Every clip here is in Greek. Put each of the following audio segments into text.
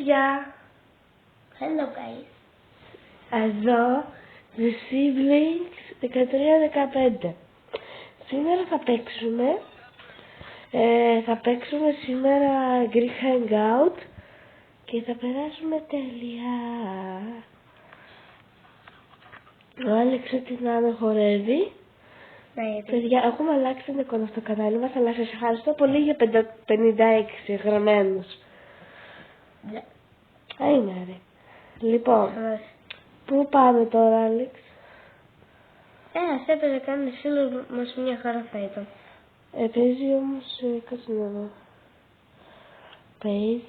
παιδιά! Hello guys. Εδώ, The Siblings 13-15. Σήμερα θα παίξουμε σήμερα Greek Hangout και θα περάσουμε τέλεια. Ο Άλεξ ό,τι να με χορεύει. Ναι, Παιδιά, έχουμε αλλάξει την εικόνα στο κανάλι μας, αλλά σας ευχαριστώ πολύ για 56 γραμμένους. Ναι. Είναι ρε. Λοιπόν, πού πάμε τώρα, Άλεξ? Ας έπαιζε κάνει φίλο μας μια χαρά θα ήταν. Παίζει όμως, κάτσε να δω. Παίζει.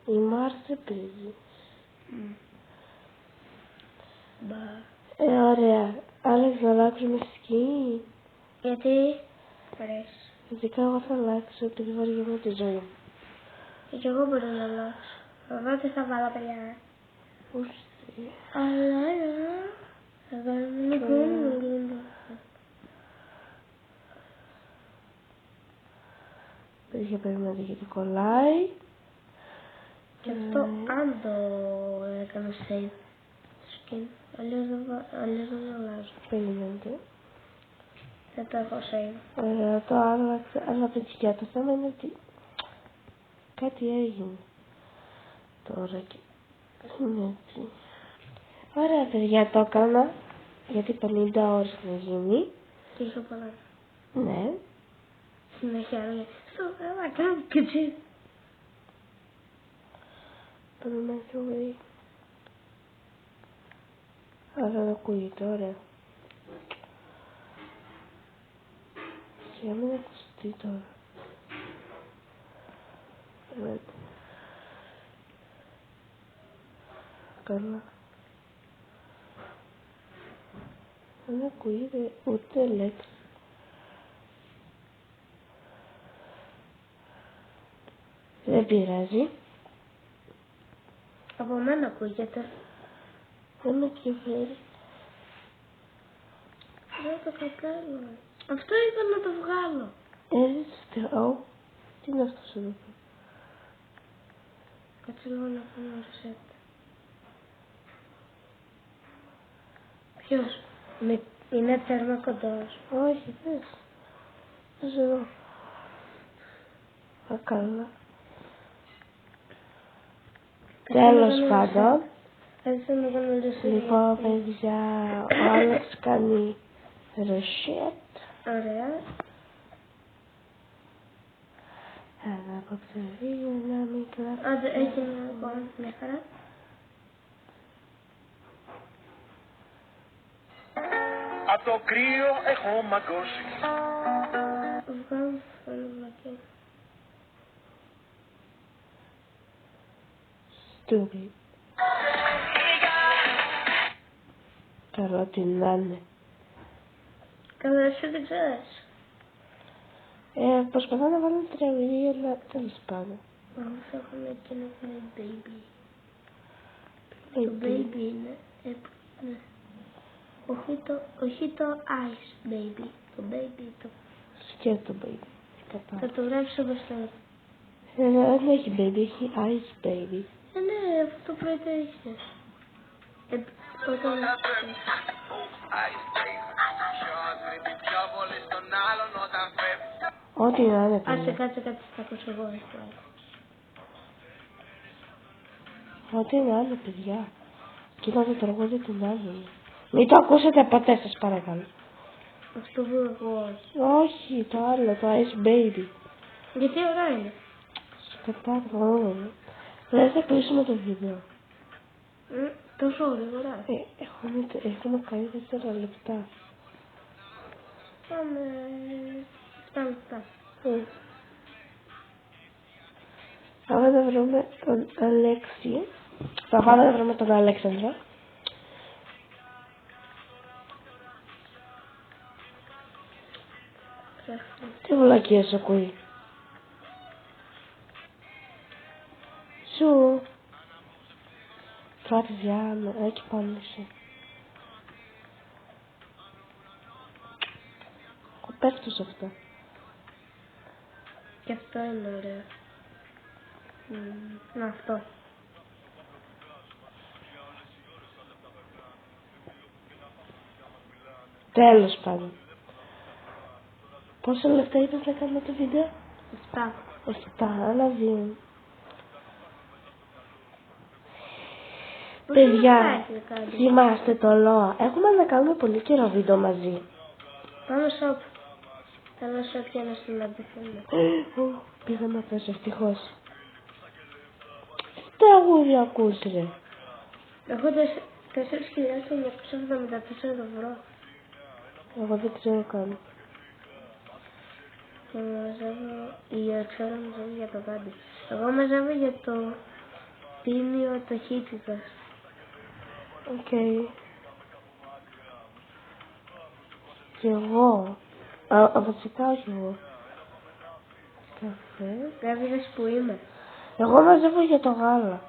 Η Μάρθε παίζει. Ωραία. Άλεξ, να αλλάξουμε σκηνή. Γιατί αρέσει. Ειδικά εγώ θα αλλάξω επειδή βαριέμαι τη ζωή μου. Και εγώ μπορώ να αλλάξω. Εγώ τι θα βάλω παιδιά. Ούστι. Αλλά θα βάλω Παιδιά, περιμένετε γιατί κολλάει. και αυτό αν το έκανα save skin. Αλλιώς δεν αλλάζω. Περιμένετε. Δεν το έχω save. Ωραία, το άλλαξα. Αλλά παιδιά, το θέμα είναι ότι κάτι έγινε τώρα και είναι έτσι. Ωραία παιδιά, το έκανα γιατί 50 ώρες να γίνει. Και είχε πολλά. Ναι. Συνέχεια έλεγε στο καλά κάνω και έτσι. Περιμένετε πολύ. Αλλά δεν ακούγεται, ωραία. Για μην ακουστεί τώρα. Περιμένετε. Καλά. Δεν ακούγεται ούτε λέξη. Δεν πειράζει. Από μένα ακούγεται. Δεν με ενδιαφέρει. Δεν το κατάλαβα. Αυτό είπα να το βγάλω. Ω, τι είναι αυτός εδώ. Κάτσε λίγο να κάνω reset. Ποιος? Είναι τέρμα κοντός. Όχι, πες. Πες εδώ. Καλά. Τέλος πάντων. Έτσι να κάνω reset. Λοιπόν, παιδιά, ο Άλεξ κάνει reset. Ωραία. Ένα απόψε ένα μικρά. Άντε, έχει μια χαρά. Απ' το κρύο έχω μαγκώσει. Βγάλω φωνομακιά. Stupid. Καλό τι να είναι. Καλά, εσύ δεν ξέρεις. Προσπαθώ να βάλω τραγουδί, αλλά τέλος πάντων. Εγώ θα έχουμε εκείνο που είναι baby. Το baby είναι. Ναι. Όχι το ice baby. Το baby το. Σκέτο baby. Θα το γράψω μπροστά. Δεν έχει baby, έχει ice baby. Ναι, αυτό το πρωί το είχες. Όταν... Ό,τι να είναι, παιδιά. Κάτσε, θα ακούσω εγώ αυτό. Ό,τι να είναι, παιδιά. Κοίτα το τραγούδι του Νάνου. Μην το ακούσετε ποτέ, σας παρακαλώ. Αυτό που εγώ. Όχι, το άλλο, το Ice Baby. Γιατί ωραία είναι. Σκατά, δεν θα κλείσουμε το βίντεο. Τόσο γρήγορα. Έχουμε κάνει 4 λεπτά. Πάμε. 7 λεπτά. Πάμε να βρούμε τον Αλέξη. Θα πάμε να βρούμε τον Αλέξανδρο. Τι βλακίες ακούει. Σου. Τώρα παιδιά, εκεί πάνω εσύ. Πέφτω σε αυτό. Και αυτό είναι ωραίο. Να αυτό. Τέλος πάντων. Πόσα λεπτά είπες να κάνουμε το βίντεο? 7. 7, άλλα 2. Παιδιά, θυμάστε το ΛΟΑ. Έχουμε να κάνουμε πολύ καιρό βίντεο μαζί. Πάμε shop. Θέλω shop για να συναντηθούμε. Πήγαμε αυτός ευτυχώς. Τι τραγούδι ακούς ρε? Έχω 4.974 ευρώ. Εγώ δεν ξέρω καν. Και μαζεύω, η Αξέρα μαζεύει για το κάτι. Εγώ μαζεύω για το τίμιο ταχύτητας. Οκ. Και εγώ. Βασικά όχι εγώ. Καφέ. Δεν είδες που είμαι. Εγώ μαζεύω για το γάλα.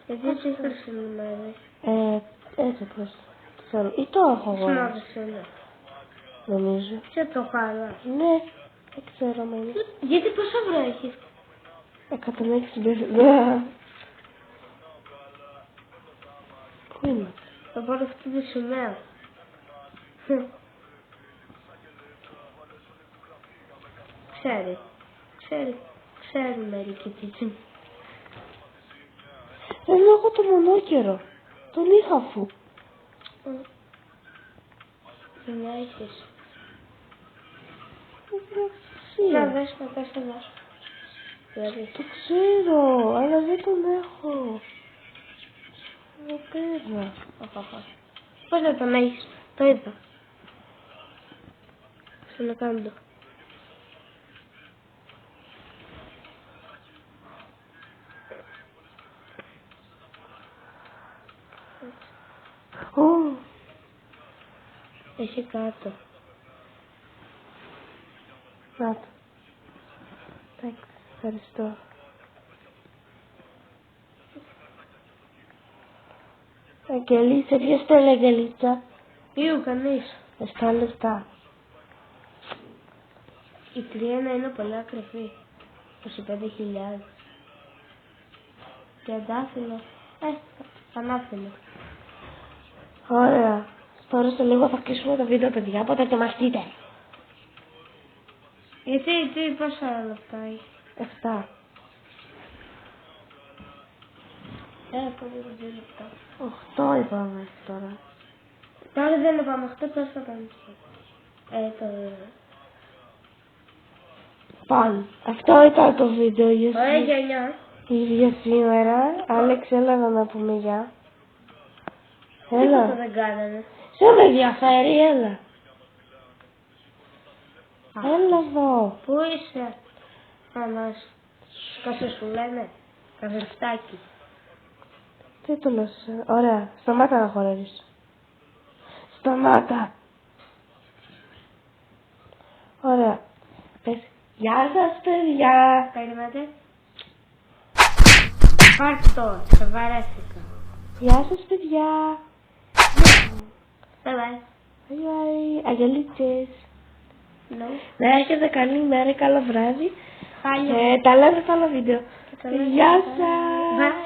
Γιατί τι χρησιμοποιείς? Έτσι απλώς. Θέλω. Ή το έχω εγώ. Σημάδες είναι. Νομίζω. Και το χάλα. Ναι. Δεν ξέρω μόνο. Γιατί πόσο ευρώ έχεις? 160. Πού είναι? Θα πάρω αυτή τη σημαία. Ξέρει μερικοί τι. Δεν έχω το μονόκερο. Τον είχα αφού. Δεν έχεις. Να Να δες, να πες εδώ. το ξέρω, αλλά δεν τον έχω. Εδώ πέρα. Πώς δεν τον έχεις? Το είπα. Ξανακάνω το. Έχει κάτω. Να το. Εντάξει, ευχαριστώ. Αγγελίτσα, ποιος θέλει Αγγελίτσα? Ήου κανείς. 7 λεπτά. Η τριένα είναι πολύ ακριβή. 25.000. Και αντάφυλλο. Πανάφυλλο. Ωραία. Τώρα σε λίγο θα κλείσουμε το βίντεο, παιδιά, οπότε ετοιμαστείτε. Γιατί πόσα λεπτά έχει? 7. Πολύ 2 λεπτά. 8 είπαμε τώρα. Τώρα δεν είπαμε 8, πώς θα κάνουμε? Πάλι. Αυτό ήταν το βίντεο Ωραία γενιά. για σήμερα. Άλεξ, έλα να πούμε γεια. Τίποτα Έλα. δεν κάνανε. Σε με ενδιαφέρει, έλα. Έλα εδώ. Πού είσαι? Ανάς. Κάσε σου λένε. Καζευτάκι. Τι το λες, ωραία. Σταμάτα να χορεύεις. Σταμάτα. Ωραία. Πες, γεια σας παιδιά. Περιμένετε. Πάρτο, σε βαρέθηκα. Γεια σας παιδιά. Bye bye. Bye bye. Αγγελίτσες. No. Να έχετε καλή μέρα, καλό βράδυ. Χάλια. Τα λέμε στο άλλο βίντεο. Τα λέμε. Γεια σας. Bye.